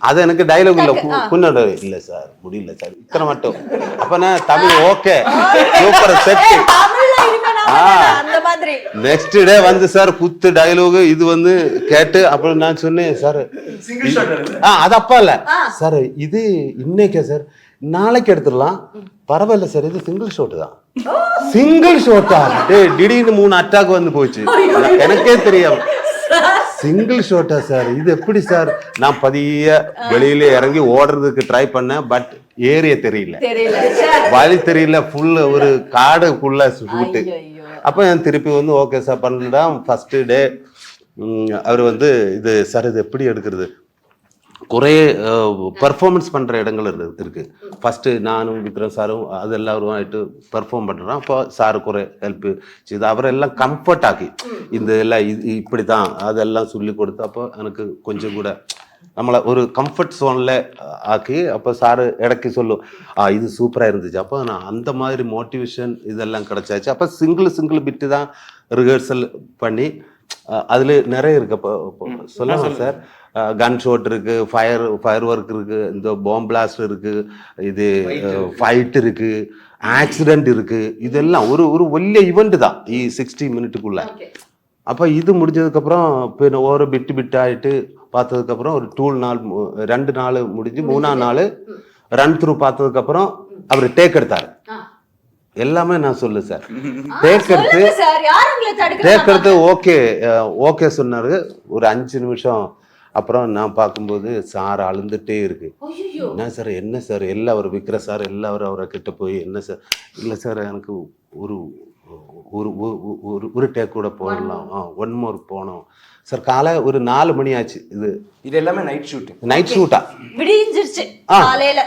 அது எனக்கு டைலாக் இல்ல குன்னோட இல்ல சார் முடியல சார் இத்தனை மட்டும் அப்ப நான் Tamil okay super set next day வந்து சார் குத்து டைலாக் இது வந்து கேட்டு அப்புறம் நான் சொன்னேன் சார் அது அப்பா இல்ல சார் இது இன்னைக்கே சார் நாளைக்கு எடுத்துடலாம் பரவாயில்ல சார் இது சிங்கிள் ஷாட் தான் சிங்கிள் ஷாட்டா திடீர்னு 3 அட்டாக் வந்து போச்சு எனக்கே தெரியும் சிங்கிள் ஷாட்டா சார் இது எப்படி சார் நான் பதிய வெளியில இறங்கி ஓடுறதுக்கு ட்ரை பண்ணேன் பட் ஏரியா தெரியல வழி தெரியல ஃபுல் ஒரு காடுக்குள்ள ஷூட்டு அப்ப நான் திருப்பி வந்து ஓகே சார் பண்ணா ஃபர்ஸ்ட் டே அவர் வந்து இது சார் இது எப்படி எடுக்கிறது குறைய பர்ஃபார்மன்ஸ் பண்ணுற இடங்கள் இருக்கு ஃபஸ்ட்டு நானும் விக்ரம் சாரும் அது எல்லாரும் ஆகிட்டு பர்ஃபார்ம் பண்ணுறோம் அப்போ சாரு குறை ஹெல்ப்பு இது அவரெல்லாம் கம்ஃபர்ட் ஆக்கி இந்த எல்லாம் இப்படி தான் அதெல்லாம் சொல்லி கொடுத்து அப்போ எனக்கு கொஞ்சம் கூட நம்மளை ஒரு கம்ஃபர்ட் ஜோனில் ஆக்கி அப்போ சாரு இடக்கி சொல்லும் இது சூப்பராக இருந்துச்சு அப்போ நான் அந்த மாதிரி மோட்டிவேஷன் இதெல்லாம் கிடச்சாச்சு அப்போ சிங்கிள் பிட்டு தான் ரிஹர்சல் பண்ணி அதில் நிறைய இருக்கு அப்போ சொல்லலாம் சார் கன் ஷாட் இருக்கு ஃபயர் ஒர்க் இருக்கு இந்த பாம் பிளாஸ்ட் இருக்கு இது ஃபைட் இருக்கு ஆக்சிடென்ட் இருக்கு இதெல்லாம் ஒரு ஒல்லிய ஈவெண்ட் தான் 60 மினிட்டுக்குள்ள அப்போ இது முடிஞ்சதுக்கப்புறம் இப்போ ஒரு பிட்டு ஆகிட்டு பார்த்ததுக்கப்புறம் ஒரு 2 நாள் முடிஞ்சு 3ஆம் நாள் ரன் த்ரூ பார்த்ததுக்கப்புறம் அவர் டேக் எடுத்தார் எல்லாமே நான் சொல்லு சார் டேக் எடுத்து ஓகே சொன்னாரு ஒரு 5 நிமிஷம் அப்புறம் நான் பார்க்கும்போது சார் அழுந்துட்டே இருக்கு என்ன சார் எல்லாம் அவர் விற்கிற சார் எல்லாரும் அவரை கிட்ட போய் என்ன சார் இல்லை சார் எனக்கு ஒரு ஒரு டேக் கூட போடலாம் 1 மோர் போனோம் சார் காலை ஒரு 4 மணி ஆச்சு இது எல்லாமே நைட் ஷூட்டா விடிஞ்சிருச்சு காலையில